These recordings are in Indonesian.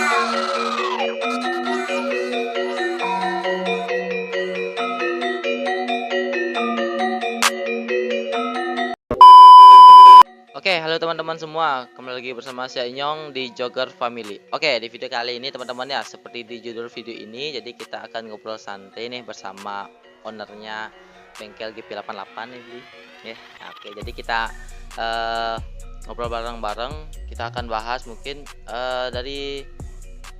Oke, halo teman-teman semua, kembali lagi bersama saya Inyong di Jogger Family. Oke, di video kali ini teman-teman ya, seperti di judul video ini, jadi kita akan ngobrol santai nih bersama ownernya bengkel GP88 nih, Bli. Ya, oke, jadi kita ngobrol bareng-bareng. Kita akan bahas mungkin dari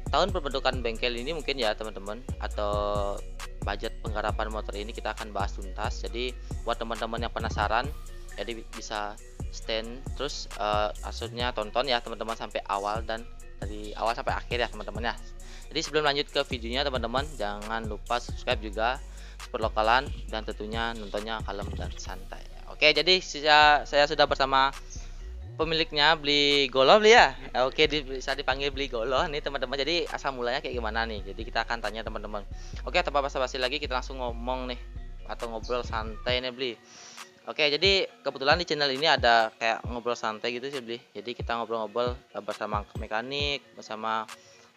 tahun pembentukan bengkel ini mungkin ya teman-teman, atau budget penggarapan motor ini kita akan bahas tuntas. Jadi buat teman-teman yang penasaran, jadi bisa stand terus maksudnya tonton ya teman-teman sampai awal, dan dari awal sampai akhir ya teman-teman ya. Jadi sebelum lanjut ke videonya teman-teman, jangan lupa subscribe juga, support lokalan, dan tentunya nontonnya kalem dan santai. Oke, jadi saya sudah bersama pemiliknya, Bli Goloh, Bli ya. Oke, bisa dipanggil Bli Goloh nih teman-teman. Jadi asal mulanya kayak gimana nih, jadi kita akan tanya teman-teman. Oke, tanpa basa-basi lagi kita langsung ngomong nih atau ngobrol santai nih, Bli. Oke, jadi kebetulan di channel ini ada kayak ngobrol santai gitu sih, Bli. Jadi kita ngobrol-ngobrol bersama mekanik, bersama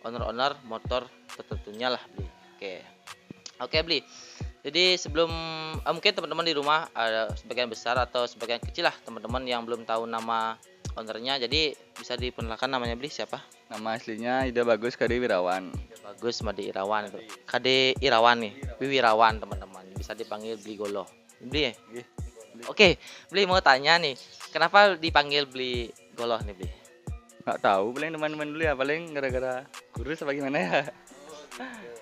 owner-owner motor tentunya lah, Bli. Oke, Bli. Jadi sebelum mungkin teman-teman di rumah ada sebagian besar atau sebagian kecil lah teman-teman yang belum tahu nama ownernya. Jadi bisa diperkenalkan namanya, Bli, siapa? Nama aslinya Ida Bagus Kade Wirawan. Bagus Made Irawan itu. Kade Irawan nih, Wirawan teman-teman. Bisa dipanggil Bli Goloh. Bli ya? Oke, Bli mau tanya nih, kenapa dipanggil Bli Goloh nih, Bli? Nggak tahu, paling teman-teman dulu ya, paling gara-gara kurus apa gimana ya.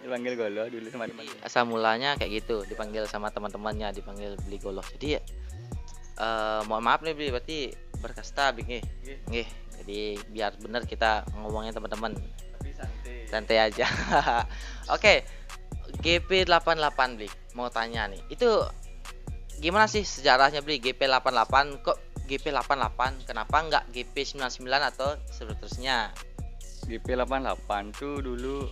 Dipanggil Goloh dulu sama teman-teman. Asal mulanya kayak gitu, dipanggil sama teman-temannya, dipanggil Bli Goloh. Jadi mohon maaf nih, Bli, berarti berkasta, Bli. Nggih. Jadi biar bener kita ngomongnya teman-teman. Tapi Santai aja. Oke, GP88, Bli. Mau tanya nih, itu gimana sih sejarahnya, Bli? GP88 kok GP88? Kenapa nggak GP99 atau seterusnya? GP88 tuh dulu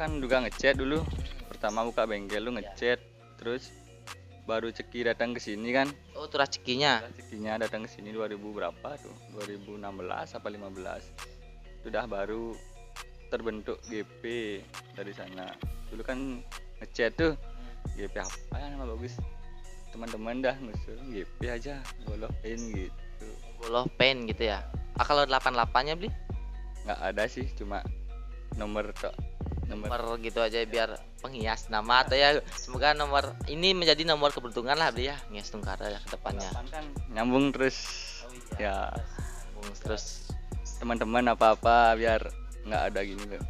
kan juga ngecat dulu. Pertama buka bengkel lu ngecat, terus baru Ceki datang ke sini kan. Oh, itu rezekinya. Cekinya datang ke sini 2000 berapa tuh? 2016 apa 15. Sudah baru terbentuk GP dari sana. Dulu kan ngecat tuh GP apa ya nama bagus. Teman-teman dah ngusul GP aja, Goloh Paint gitu. Goloh Paint gitu ya. Kalau 88-nya, Bli? Nggak ada sih, cuma nomor tok. Nomor gitu aja biar penghias nama, atau ya semoga nomor ini menjadi nomor keberuntungan lah, Bli ya. Ngias Tungkara ya ke depannya. Kan nyambung terus. Ya, Terus teman-teman apa-apa biar nggak ada gini loh.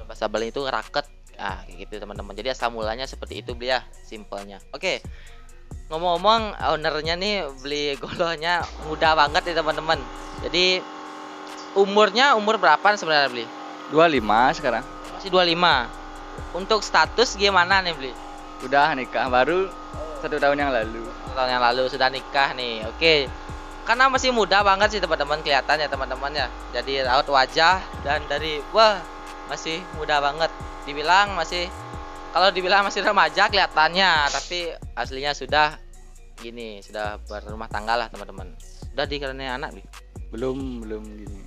kalau bahasa Bali itu raket. Kayak gitu teman-teman. Jadi asal mulanya seperti itu, Bli ya, simpelnya. Oke. Ngomong-ngomong, ownernya nih, Bli Golohnya muda banget nih teman-teman. Jadi umur berapa sebenarnya, Bli? 25 sekarang. Masih 25. Untuk status gimana nih, Bli? Udah nikah baru 1 tahun yang lalu. Tahun yang lalu sudah nikah nih. Oke. Karena masih muda banget sih teman-teman, kelihatan ya teman-teman ya. Jadi raut wajah dan dari masih muda banget. Kalau dibilang masih remaja kelihatannya, tapi aslinya sudah berumah tangga lah teman-teman. Udah dikaruniai anak, Bli? Belum gini.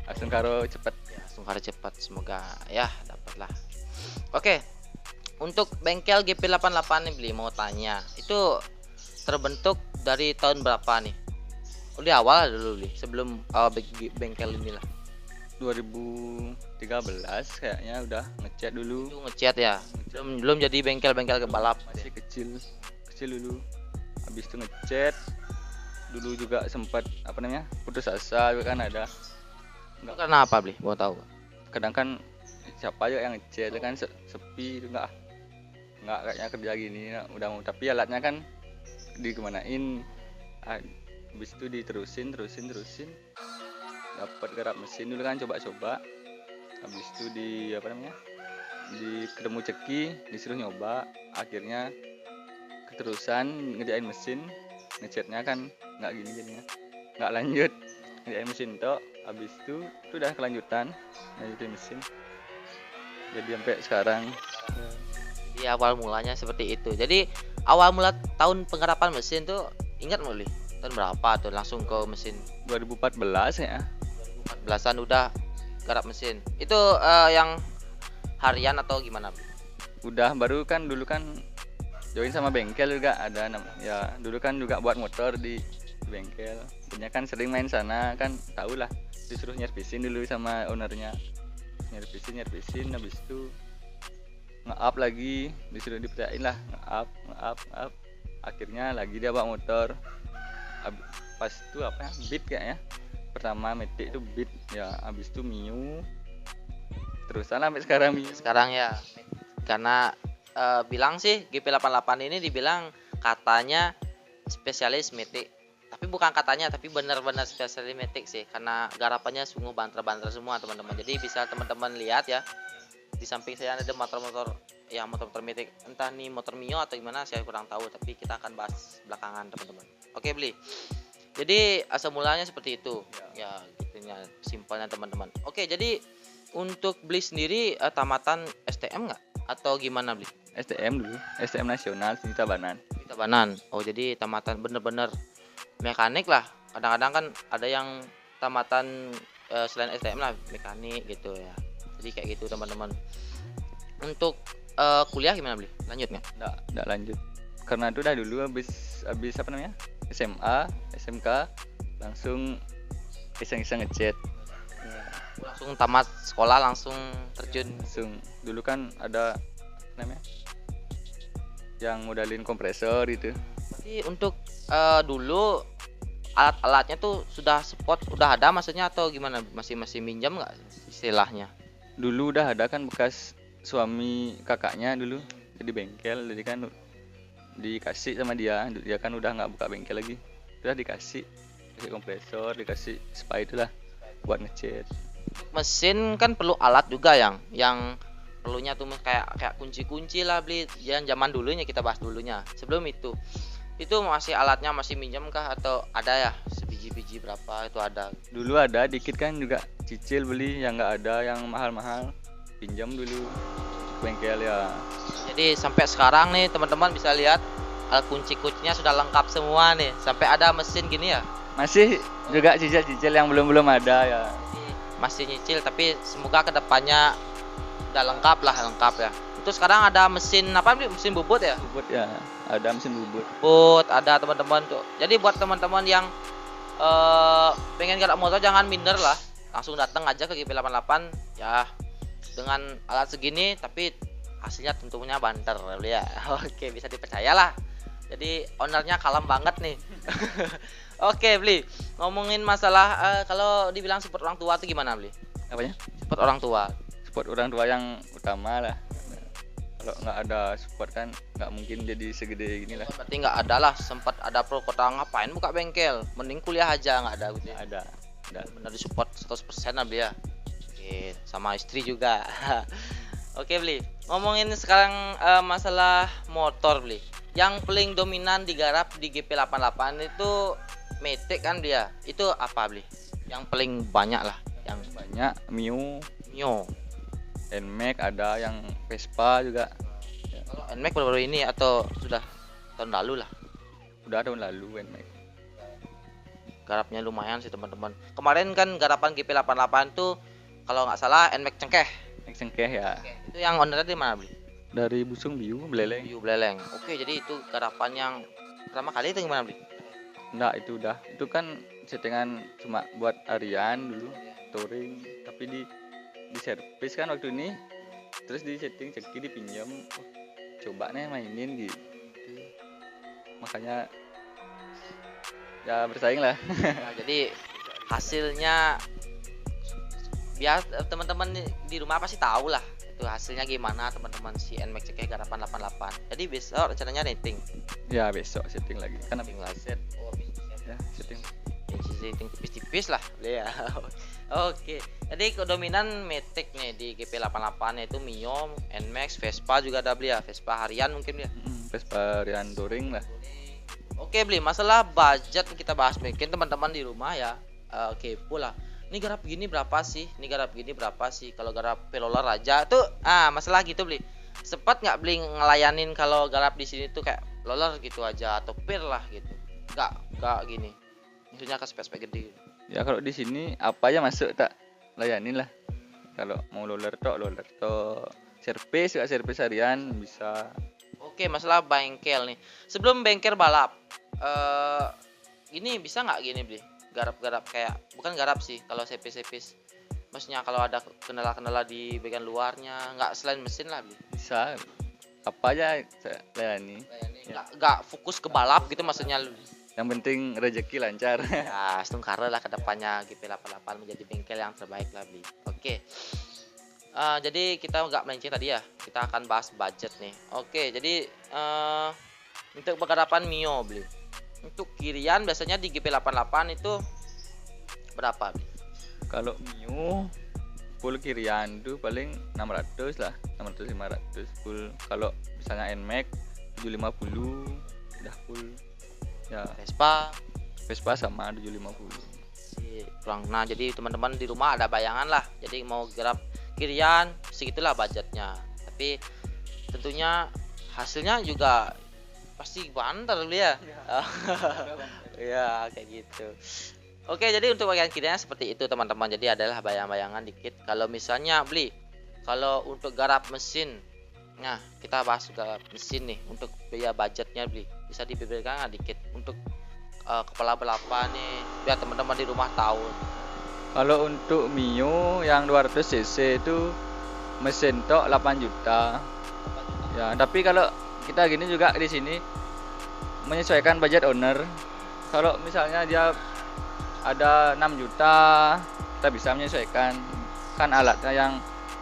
Langsung karo cepet. Langsung karo cepat, semoga ya dapatlah. Oke. Untuk bengkel GP88 nih, Bli, mau tanya. Itu terbentuk dari tahun berapa nih? Di awal dulu, Bli, sebelum bengkel inilah. 2013 kayaknya udah ngecat dulu. Itu ngecat ya. Belum jadi bengkel balap. Masih kecil dulu. Habis itu ngecat. Dulu juga sempat putus asa juga kan ada. Itu karena apa, Bli? Mau tahu? Kadang kan siapa aja yang ngecat kan sepi itu nggak kayaknya kerja gini udah mau, tapi alatnya kan dikemanain. Habis itu diterusin dapat garap mesin dulu kan, coba habis itu di ketemu Ceki, disuruh nyoba, akhirnya keterusan ngerjain mesin. Ngecatnya kan nggak gini jadinya, nggak lanjut, ngerjain mesin tok. Habis itu udah kelanjutan lanjutin mesin jadi sampai sekarang. Jadi awal mulanya seperti itu. Jadi awal mula tahun penggarapan mesin tuh ingat nggak, Bli? Tahun berapa tuh langsung ke mesin? 2014 ya. 2014-an udah garap mesin. Itu yang harian atau gimana? Udah baru kan dulu kan join sama bengkel juga ada ya dulu kan juga buat motor di bengkel. Punya kan sering main sana kan tahu lah disuruh nyervisin dulu sama ownernya. Nyervisin habis itu nge-up lagi disuruh dipercayain lah nge-up akhirnya lagi dia bawa motor. Pas itu apa ya Beat kayaknya pertama Matic itu Beat ya habis itu Mio terusan sampai sekarang Mio. Sekarang ya, karena bilang sih GP88 ini dibilang katanya spesialis metik, tapi bukan katanya, tapi benar-benar spesialis metik sih, karena garapannya sungguh banter-banter semua teman-teman. Jadi bisa teman-teman lihat ya, di samping saya ada motor-motor ya, motor-motor metik, entah nih motor Mio atau gimana saya kurang tahu, tapi kita akan bahas belakangan teman-teman. Oke Bli, jadi asal mulanya seperti itu ya, gitunya simpelnya teman-teman. Oke, jadi untuk Bli sendiri tamatan STM nggak atau gimana Bli? STM dulu STM nasional sini Tabanan. Tabanan. Oh, jadi tamatan bener-bener mekanik lah. Kadang-kadang kan ada yang tamatan selain STM lah mekanik gitu ya. Jadi kayak gitu teman-teman. Untuk kuliah gimana Bli? Lanjut nggak? Nggak lanjut karena itu udah dulu habis apa namanya SMA SMK langsung iseng-iseng ngechat ya, Langsung tamat sekolah langsung terjun. langsung dulu kan ada namanya yang modalin kompresor itu. Berarti untuk dulu alat-alatnya tuh sudah spot udah ada maksudnya atau gimana? Masih minjam nggak istilahnya? Dulu udah ada kan bekas suami kakaknya dulu jadi bengkel, jadi kan dikasih sama dia kan udah nggak buka bengkel lagi, udah dikasih kompresor, dikasih spa itulah buat ngecat. Mesin kan perlu alat juga yang perlunya tuh kayak kunci-kunci lah Bli. Yang zaman dulunya kita bahas dulunya. Sebelum itu masih alatnya masih minjem kah atau ada ya sebiji-biji berapa itu ada? Dulu ada dikit kan juga cicil beli, yang nggak ada yang mahal-mahal pinjam dulu bengkel ya. Jadi sampai sekarang nih teman-teman bisa lihat kunci-kuncinya sudah lengkap semua nih. Sampai ada mesin gini ya. Masih juga cicil-cicil yang belum ada ya. Masih nyicil tapi semoga kedepannya udah lengkap ya. Itu sekarang ada mesin apa Bli? Mesin bubut ya? Bubut ya, ada mesin bubut. Bubut ada teman-teman tuh. Jadi buat teman-teman yang pengen garap motor jangan minder lah. Langsung datang aja ke GP88 ya. Dengan alat segini tapi hasilnya tentunya banter ya. Oke, bisa dipercaya lah. Jadi ownernya kalem banget nih. Oke Bli, ngomongin masalah kalau dibilang support orang tua itu gimana Bli? Apanya? Support orang tua. Support orang tua yang utama lah. Kalau nggak ada support kan nggak mungkin jadi segede gini lah. Berarti nggak ada lah, sempat ada pro kontra ngapain buka bengkel, mending kuliah aja, nggak ada gitu ya? Ada. Benar di support 100% lah Bli ya. Oke, sama istri juga. Oke Bli, ngomongin sekarang masalah motor Bli. Yang paling dominan digarap di GP88 itu Matic kan dia. Itu apa Bli? Yang paling banyak lah, yang Banyak Mio, Mio. Nmax ada, yang Vespa juga. Ya, Kalau Nmax baru-baru ini atau sudah tahun lalu lah? udah tahun lalu Nmax. Garapnya lumayan sih teman-teman. Kemarin kan garapan GP88 tuh kalau nggak salah Nmax Cengkeh. Nmax Cengkeh ya. Itu yang ownernya di mana Bli? Dari Busung Biu Beleleng. Biu Beleleng. Oke, jadi itu garapan yang pertama kali itu gimana Bli? Enggak, itu udah. Itu kan settingan cuma buat harian dulu, touring, tapi di servis kan waktu ini. Terus di setting ceki dipinjam. Oh, coba nih mainin gitu. Makanya ya bersaing lah. Nah, jadi hasilnya biar teman-teman di rumah pasti tahu lah itu hasilnya gimana teman-teman si Nmax Cengkeh garapan 88. Jadi besok rencananya rating. Ya besok setting lagi. Kan Setting lagi. set Oh, ya setting. setting tipis-tipis lah ya. Oke, jadi kedominan Matic nih di GP88 yaitu Mio, Nmax, Vespa juga ada Bli ya. Vespa harian mungkin ya. Vespa harian touring lah. Oke Bli, masalah budget kita bahas mungkin teman-teman di rumah ya. Kepo lah. Ini garap gini berapa sih? Ini garap gini berapa sih? Kalau garap pelolar aja tuh masalah gitu Bli. Sempat nggak Bli ngelayanin kalau garap di sini tuh kayak lolar gitu aja atau pir lah gitu. Nggak gini. Maksudnya ke spek-spek gede. Ya kalau di sini apa aja masuk tak layanin lah. Kalau mau loler tok, servis harian bisa. Oke, masalah bengkel nih. Sebelum bengkel balap, ini bisa nggak gini beli? Garap-garap kayak bukan garap sih, kalau sepis-sepis. Maksudnya kalau ada kendala-kendala di bagian luarnya, nggak selain mesin lah beli. Bisa apa aja saya layani. Nggak fokus ke balap gitu maksudnya lu. Yang penting rezeki lancar. Ya, Stungkara lah kedepannya GP88 menjadi bengkel yang terbaik lah beli. Oke. Jadi kita nggak melenceng tadi ya, kita akan bahas budget nih. Oke, jadi untuk penggarapan Mio beli. Untuk kirian biasanya di GP88 itu berapa beli? Kalau Mio full kirian tuh paling 600 lah, 600 500 full. Kalau misalnya NMAX 750 udah full. Ya, Vespa sama 750. kurang. Nah, jadi teman-teman di rumah ada bayangan lah. Jadi mau garap kirian segitulah budgetnya. Tapi tentunya hasilnya juga pasti banter beli ya. Ya, kayak gitu. Oke, jadi untuk bagian kirinya seperti itu teman-teman. Jadi adalah bayang-bayangan dikit. Kalau misalnya beli, kalau untuk garap mesin, nah kita bahas garap mesin nih. Untuk biaya budgetnya beli, bisa diberikan nggak dikit untuk kepala berapa nih, biar teman-teman di rumah tahu. Kalau untuk Mio yang 200 cc itu mesin tok 8 juta. Ya, tapi kalau kita gini juga di sini menyesuaikan budget owner. Kalau misalnya dia ada 6 juta, kita bisa menyesuaikan. Kan alatnya yang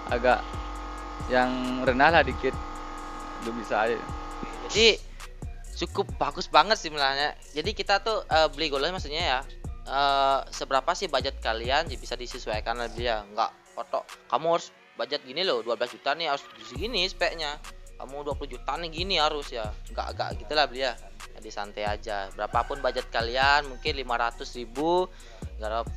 agak yang rendah lah dikit. Itu bisa. Jadi cukup bagus banget sih sebenarnya. Jadi kita tuh beli golongan maksudnya ya, seberapa sih budget kalian bisa disesuaikan lebih ya. Nggak otok kamu harus budget gini loh, 12 juta nih harus segini speknya, kamu 20 juta nih gini harus ya. Nggak gitu lah beli ya. Jadi santai aja, berapapun budget kalian, mungkin 500.000 garap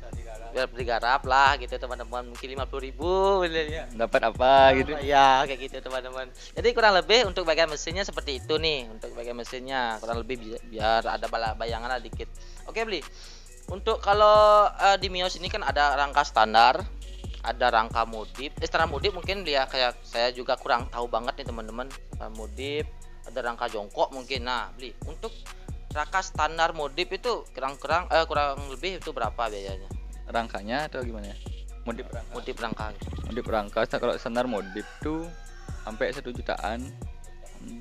biar digarap lah gitu teman-teman, mungkin 50.000 ya. Dapat apa gitu. Ya kayak gitu teman-teman. Jadi kurang lebih untuk bagian mesinnya seperti itu nih. Untuk bagian mesinnya kurang lebih biar ada bayangan lah dikit. Oke beli. Untuk kalau di Mio ini kan ada rangka standar, ada rangka modif. Standar modif mungkin dia kayak saya juga kurang tahu banget nih teman-teman. Modif, ada rangka jongkok mungkin. Nah beli untuk rangka standar modif itu kurang lebih itu berapa biayanya? Rangkanya atau gimana? Modif rangka. Modif rangka kalau standar modif tuh sampai 1 jutaan.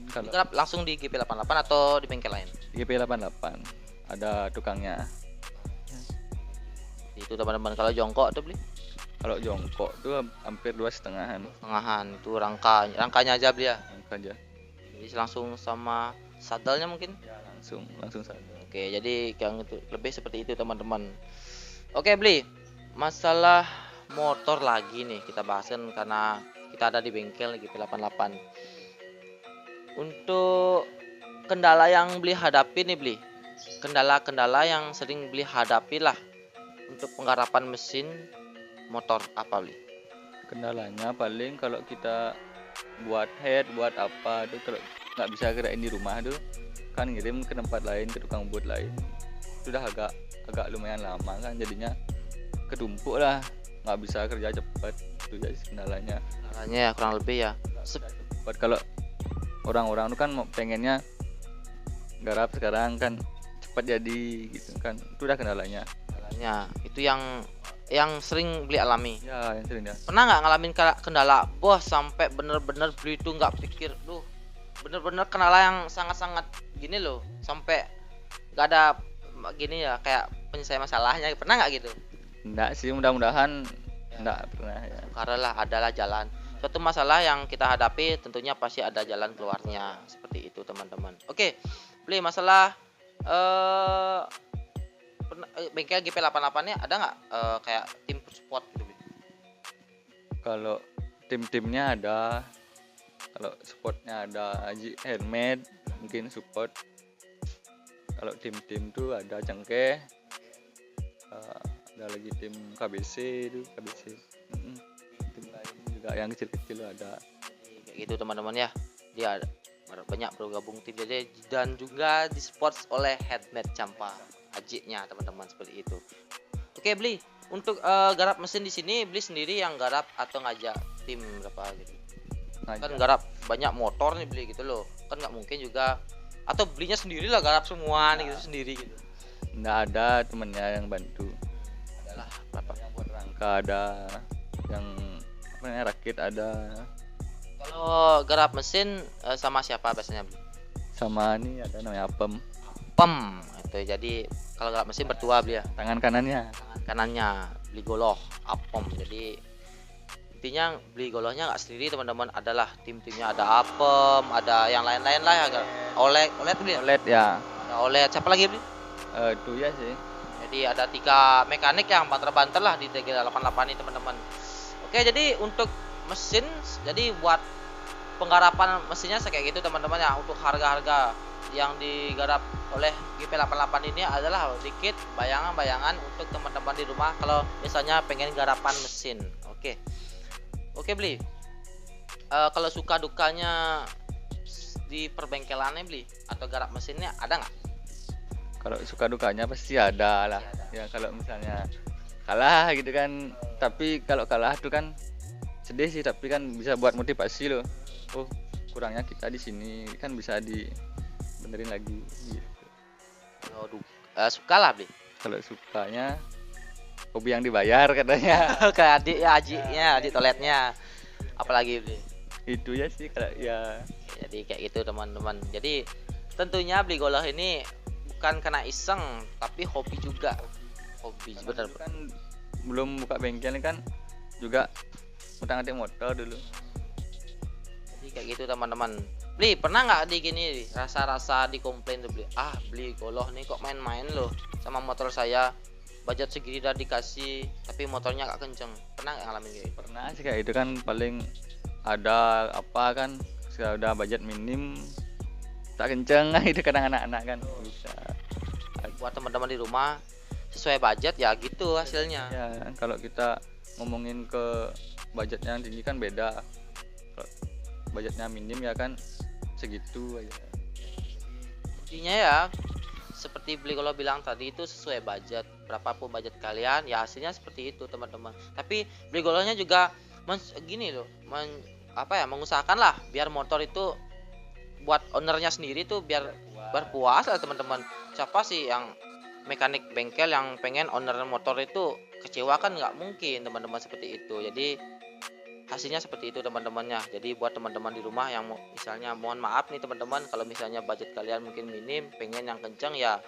Kalau Langsung di GP88 atau di bengkel lain? GP88 ada tukangnya. Itu teman-teman. Kalau jongkok tuh beli? Kalau jongkok tuh hampir 2,5-an. Tengahan itu rangkanya aja beli ya. Rangka aja. Jadi langsung sama sadelnya mungkin. Ya, langsung saja. Oke, jadi yang itu lebih seperti itu teman-teman. Oke beli, masalah motor lagi nih kita bahasin karena kita ada di bengkel GP88. Untuk kendala yang beli hadapi nih beli, kendala-kendala yang sering beli hadapi lah untuk penggarapan mesin motor apa beli? Kendalanya paling kalau kita buat head, buat apa tuh kalau nggak bisa gerakin di rumah tuh kan ngirim ke tempat lain, ke tukang buat lain. Sudah agak lumayan lama kan, jadinya ketumpuk lah, nggak bisa kerja cepat. Itu jadi kendalanya Ya kurang lebih ya. cepat. Kalau orang-orang tuh kan pengennya garap sekarang kan cepat jadi gitu kan, itu udah kendalanya. Itu yang sering beli alami. Ya yang sering ya. Pernah nggak ngalamin kendala bos sampai bener-bener beli itu nggak pikir, bener-bener kendala yang sangat-sangat gini loh, sampai nggak ada gini ya kayak penyelesaian masalahnya, pernah nggak gitu? Enggak sih, mudah-mudahan enggak pernah ya. Karena adalah jalan suatu masalah yang kita hadapi, tentunya pasti ada jalan keluarnya seperti itu teman-teman. Oke beli masalah bengkel GP88 nya ada nggak kayak tim support gitu? Kalau tim-timnya ada, kalau supportnya ada handmade mungkin support. Kalau tim-tim tuh ada Cengkeh, ada lagi tim KBC itu tim lain juga yang kecil-kecil ada. Kayak gitu teman-teman ya, dia banyak bergabung tim jadi, dan juga di support oleh Headmade Campa Ajiknya teman-teman seperti itu. Oke beli Untuk garap mesin di sini beli sendiri yang garap atau ngajak tim berapa gitu? Kan garap banyak motor nih beli gitu loh. Kan nggak mungkin juga, atau belinya sendiri lah garap semua nih gitu sendiri gitu. Nggak ada temennya yang bantu. Adalah berapa? Yang buat rangka ada, yang apa namanya rakit ada, Kalau garap mesin sama siapa biasanya beli? sama nih ada namanya apem. Pem itu. Jadi kalau garap mesin bertua beli ya. Tangan kanannya. Tangan kanannya beli goloh apem. Jadi intinya beli golohnya nggak sendiri teman-teman, adalah tim-timnya, ada apem, ada yang lain-lain lah ya. Oled beli ya? OLED ya. Ada oled, siapa lagi beli? Itu ya sih. Jadi ada 3 mekanik yang banter-banter lah di TG88 ini teman-teman. Oke, jadi untuk mesin, jadi buat penggarapan mesinnya kayak gitu teman-teman ya. Untuk harga-harga yang digarap oleh GP88 ini adalah sedikit bayangan-bayangan untuk teman-teman di rumah kalau misalnya pengen garapan mesin. Oke beli. Kalau suka dukanya di perbengkelannya beli atau garap mesinnya ada nggak? Kalau suka dukanya pasti ada lah. Ya kalau misalnya kalah gitu kan, tapi kalau kalah tuh kan sedih sih, tapi kan bisa buat motivasi loh. Oh, kurangnya kita di sini kan bisa dibenerin lagi gitu. Kalau suka lah beli. Kalau sukanya hobi yang dibayar katanya. Kayak adik ya, adik toiletnya. Apalagi beli. Itu ya sih kalau ya. Jadi kayak gitu teman-teman. Jadi tentunya beli goloh ini bukan karena iseng, tapi hobi juga. Hobi benar. Kan belum buka bengkel kan juga utang-atik motor dulu. Jadi kayak gitu teman-teman. Beli pernah nggak di gini rasa-rasa dikomplain tuh beli, beli goloh nih kok main-main loh sama motor saya, budget segini udah dikasih tapi motornya gak kenceng. Pernah nggak ngalamin kayak gitu? Pernah sih kayak itu kan, paling ada apa kan sudah budget minim tak kenceng itu kadang anak-anak kan bisa. Buat teman-teman di rumah sesuai budget ya gitu hasilnya. Ya kalau kita ngomongin ke budgetnya yang tinggi kan beda. Kalau budgetnya minim ya kan segitu aja. Intinya ya seperti beli kalau bilang tadi itu sesuai budget, berapapun budget kalian ya hasilnya seperti itu teman-teman. Tapi beli golonya juga gini loh, mengusahakan lah biar motor itu buat ownernya sendiri tuh biar berpuas lah teman-teman. Siapa sih yang mekanik bengkel yang pengen owner motor itu kecewa? Kan nggak mungkin teman-teman seperti itu. Jadi hasilnya seperti itu teman-temannya. Jadi buat teman-teman di rumah yang misalnya mohon maaf nih teman-teman kalau misalnya budget kalian mungkin minim, pengen yang kencang ya,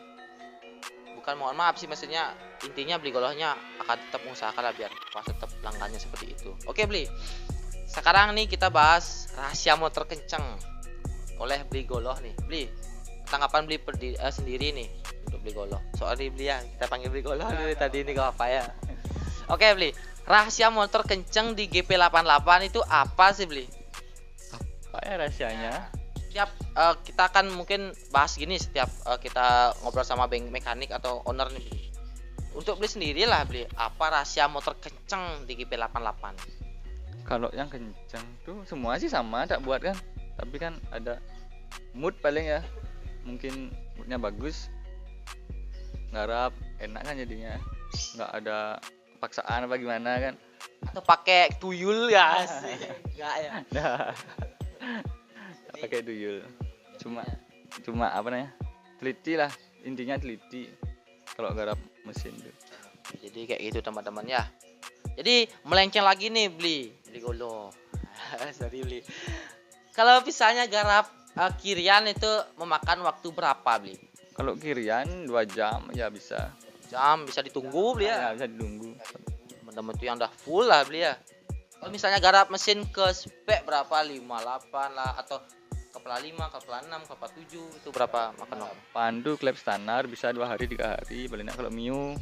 bukan mohon maaf sih, maksudnya intinya beli golohnya akan tetap mengusahakan lah biar pas tetap langgannya seperti itu. Oke beli, sekarang nih kita bahas rahasia motor kencang oleh beli goloh nih. Beli tanggapan beli sendiri nih untuk beli goloh. Sorry beli ya, kita panggil beli goloh dulu tadi ini gak apa ya. Oke beli, rahasia motor kenceng di GP88 itu apa sih beli? Apa ya rahasianya? Setiap kita akan mungkin bahas gini setiap kita ngobrol sama mekanik atau owner nih beli. Untuk beli sendiri lah beli, apa rahasia motor kenceng di GP88? Kalau yang kencang tuh semua sih sama tak buat kan, tapi kan ada mood paling ya, mungkin moodnya bagus, ngarap enak kan jadinya, nggak ada paksaan apa gimana kan. Atau pakai tuyul ya sih? Enggak ya. Nah, pakai tuyul. Cuma apa namanya? Teliti lah, intinya teliti kalau garap mesin tuh. Jadi kayak gitu teman-teman ya. Jadi melenceng lagi nih beli golo. Sorry beli. Kalau misalnya garap kirian itu memakan waktu berapa beli? Kalau kirian 2 jam ya bisa. Jam bisa ditunggu beli ya. Ya bisa ditunggu. Teman-teman tuh yang udah full lah beli ya. Kalau misalnya garap mesin ke spek berapa? 58 lah, atau kepala 5, kepala 6, kepala 7 itu berapa makan waktu? Pandu klep standar bisa 2 hari 3 hari. Paling kalau Mio,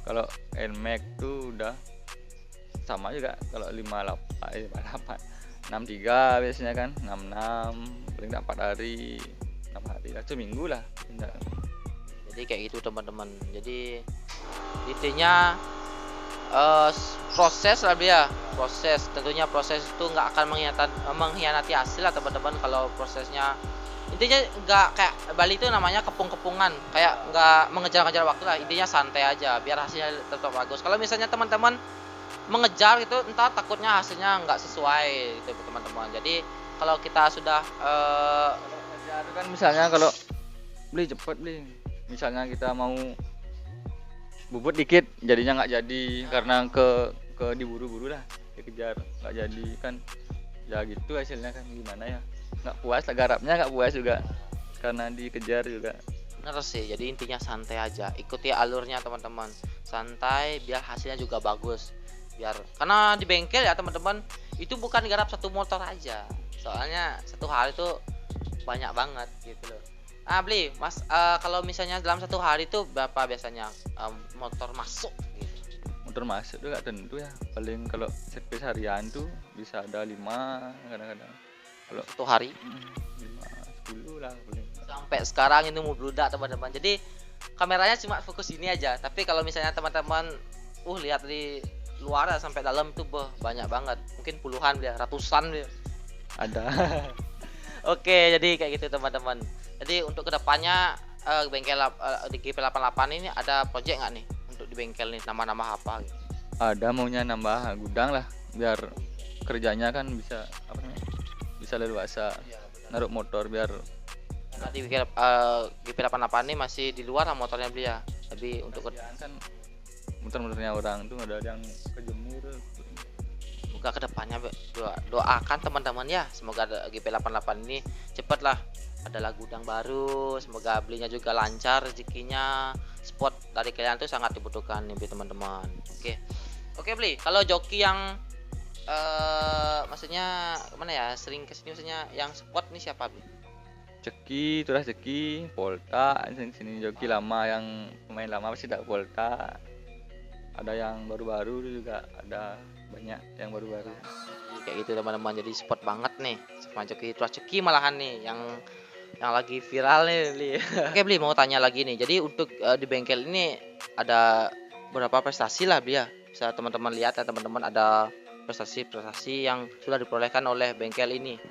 kalau Nmax tuh udah sama juga. Kalau 58 63 biasanya kan, 66 paling 4 hari, 6 hari lah, seminggu lah. Jadi kayak gitu teman-teman. Jadi intinya proses lah dia, proses tentunya proses itu nggak akan mengkhianati hasil lah teman-teman. Kalau prosesnya Intinya nggak kayak Bali itu namanya kepung-kepungan, kayak nggak mengejar-ngejar waktu lah, intinya santai aja biar hasilnya tetap bagus. Kalau misalnya teman-teman mengejar itu entar takutnya hasilnya nggak sesuai gitu teman-teman. Jadi kalau kita sudah Kejar kan misalnya kalau beli cepet beli. Misalnya kita mau bubut dikit jadinya nggak jadi karena ke diburu-buru lah dikejar nggak jadi kan ya gitu hasilnya kan gimana ya nggak puas lah garapnya nggak puas juga karena dikejar juga. bener sih, jadi intinya santai aja, ikuti alurnya teman-teman, santai biar hasilnya juga bagus. Biar karena di bengkel ya teman-teman itu bukan garap satu motor aja, soalnya satu hari itu banyak banget gitu loh. Beli mas, kalau misalnya dalam satu hari itu berapa biasanya motor masuk gitu? Motor masuk tuh nggak tentu ya paling kalau servis harian tuh bisa ada 5 kadang-kadang kalau Satu hari 5 10 lah paling. sampai sekarang ini mau bludak teman-teman. Jadi kameranya cuma fokus ini aja, tapi kalau misalnya teman-teman lihat di luar ya, sampai dalam tuh banyak banget, mungkin puluhan dia, ratusan dia. Ada. Oke, jadi kayak gitu teman-teman. Jadi untuk kedepannya bengkel di GP88 ini ada project nggak nih untuk di bengkel nih, nama-nama apa gitu? Ada maunya nambah gudang lah biar kerjanya kan bisa apa namanya bisa leluasa naruh motor biar Karena di GP88 ini masih di luar lah motornya beli ya. Tapi untuk kerjaan kan motor-motornya orang tuh ada yang kejemur. semoga kedepannya doakan teman-teman ya, semoga GP88 ini cepet lah adalah gudang baru, semoga belinya juga lancar rezekinya, spot dari kalian tuh sangat dibutuhkan nih teman-teman. Oke beli, kalau joki yang maksudnya mana ya, sering kesini maksudnya yang spot nih siapa beli? Ceki, itulah Ceki, Polta, sini joki lama yang pemain lama pasti tidak Polta. Ada yang baru-baru juga ada banyak yang baru-baru. Kayak gitu teman-teman, jadi spot banget nih sama joki terus Ceki malahan nih yang lagi viral nih beli. Oke beli, mau tanya lagi nih, jadi untuk di bengkel ini ada berapa prestasi lah beli ya, bisa teman-teman lihat ya teman-teman, ada prestasi-prestasi yang sudah diperolehkan oleh bengkel ini.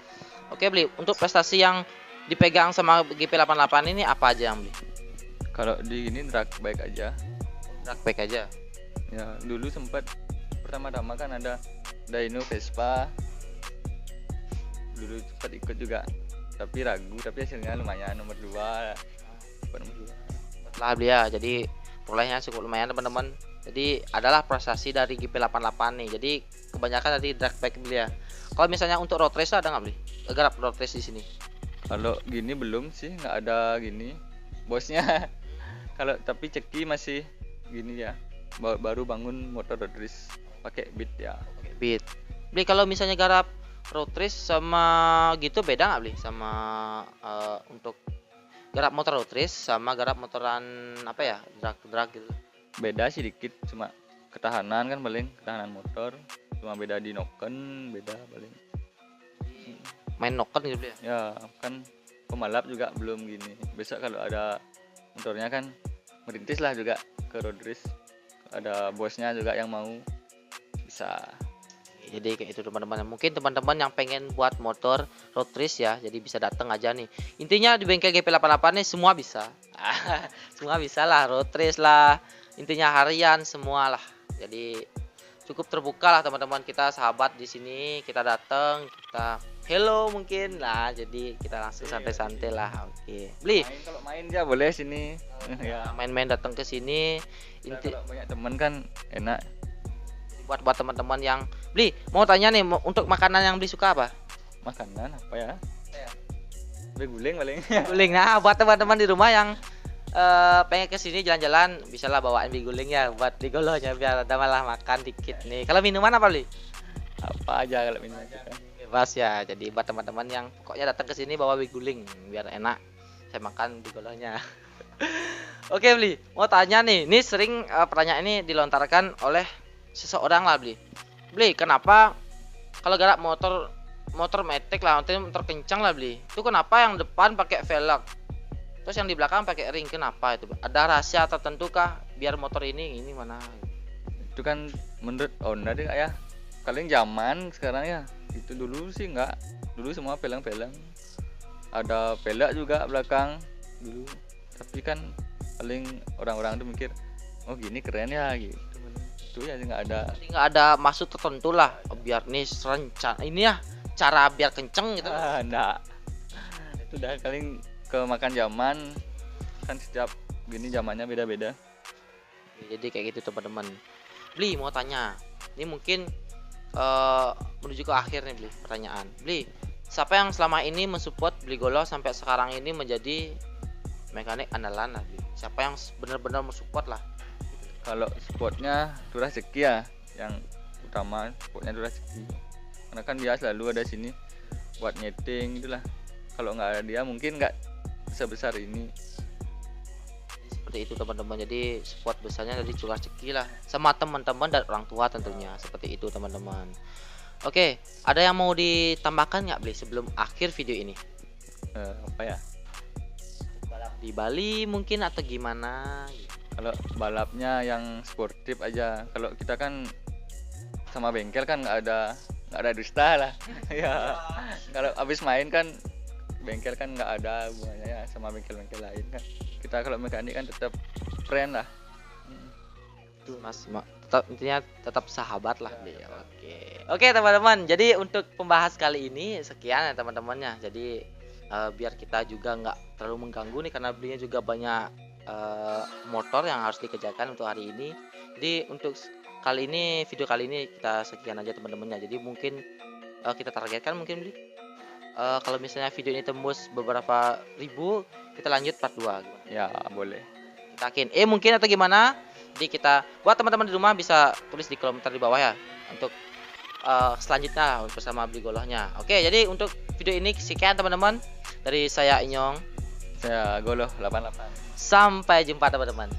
Oke beli, untuk prestasi yang dipegang sama GP88 ini apa aja yang beli? Kalau di ini drag baik aja. Drag pack aja. Ya dulu sempat pertama-tama kan ada Dyno Vespa. Dulu sempat ikut juga. Tapi ragu, tapi hasilnya lumayan nomor 2. Lah beli ya, jadi perolehannya cukup lumayan teman-teman. Jadi adalah prestasi dari GP88 nih. Jadi kebanyakan tadi drag pack beli ya. Kalau misalnya untuk road race ada nggak beli? Garap road race di sini. Kalau gini belum sih, nggak ada gini bosnya. Kalau tapi Ceki masih gini ya, baru bangun motor road race pakai beat ya. Beat. Beli kalau misalnya garap road race sama gitu beda nggak beli sama untuk garap motor road race sama garap motoran apa ya, drag gitu? Beda sih dikit, cuma ketahanan kan paling ketahanan motor cuma beda di noken, beda paling. Main noken gitu beli ya? Ya kan pembalap juga belum gini. Besok kalau ada motornya kan merintis lah juga ke road race. Ada bosnya juga yang mau bisa. Jadi kayak itu teman-teman. Mungkin teman-teman yang pengen buat motor road race ya, jadi bisa datang aja nih. Intinya di bengkel GP88 nih semua bisa. Semua bisa lah, road race lah. Intinya harian semua lah. Jadi cukup terbuka lah teman-teman, kita sahabat di sini, kita datang, kita hello mungkin lah, jadi kita langsung santai-santai lah. Oke. Beli. Kalau main ya boleh sini. Ya. Main-main datang ke sini. Kalau banyak temen kan enak. Buat teman-teman yang beli, mau tanya nih, untuk makanan yang beli suka apa? Makanan apa ya? Guling paling. Guling. Nah, buat teman-teman di rumah yang pengen kesini jalan-jalan, bisalah bawain mie guling ya buat digolonya biar ada malah makan dikit nih. Kalau minuman apa beli? Apa aja kalau minuman kita. Bebas ya. Jadi buat teman-teman yang pokoknya datang ke sini bawa mie guling biar enak saya makan digolonya. Oke beli, mau tanya nih, ini sering pertanyaan ini dilontarkan oleh seseorang lah beli. Beli, kenapa kalau garap motor metik lah, motor kencang lah beli, itu kenapa yang depan pakai velg, terus yang di belakang pakai ring, kenapa itu? Ada rahasia tertentu kah biar motor ini mana? Itu kan menurut owner ya, paling zaman sekarang ya. Itu dulu sih enggak, dulu semua pelang-pelang. ada velg juga belakang dulu, tapi kan paling orang-orang tuh mikir oh gini keren ya gitu, itu ya nggak ada. Jadi nggak ada maksud tertentu lah biar nih rencana ini ya cara biar kenceng gitu. Enggak, itu udah paling kemakan zaman, kan setiap gini zamannya beda-beda. Jadi kayak gitu teman-teman. Bli mau tanya, ini mungkin menuju ke akhir nih Bli, pertanyaan Bli, siapa yang selama ini mensupport Bli Golo sampai sekarang ini menjadi mekanik andalan lah Bli? Siapa yang benar-benar mensupport lah? Kalau spotnya Turah Ceki ya, yang utama spotnya Turah Ceki, karena kan dia selalu ada sini buat nyeting itulah. Kalau nggak ada dia mungkin nggak sebesar ini. Seperti itu teman-teman, jadi support besarnya dari Curah Ceki lah, sama teman-teman dan orang tua tentunya, seperti itu teman-teman. Oke, ada yang mau ditambahkan nggak Bli sebelum akhir video ini? Apa ya, Balap di Bali mungkin atau gimana gitu. kalau balapnya yang sportif aja, kalau kita kan sama bengkel kan nggak ada dusta lah. Ya kalau habis main kan bengkel kan nggak ada hubungannya ya sama bengkel-bengkel lain kan. Kita kalau mekanik kan tetap friend lah. Tuh Mas, tetap intinya tetap sahabat lah Bli. Oke teman-teman, jadi untuk pembahas kali ini sekian ya teman-temannya. Jadi biar kita juga nggak terlalu mengganggu nih, karena belinya juga banyak motor yang harus dikerjakan untuk hari ini. Jadi untuk kali ini, video kali ini kita sekian aja teman-temannya. Jadi mungkin kita targetkan mungkin Bli, kalau misalnya video ini tembus beberapa ribu, kita lanjut part 2 gimana? Ya boleh. Kita yakin mungkin atau gimana. Jadi kita buat teman-teman di rumah bisa tulis di komentar di bawah ya untuk selanjutnya bersama Bli Golohnya. Oke, jadi untuk video ini sekian teman-teman, dari saya Inyong, Saya Goloh 88. sampai jumpa teman-teman.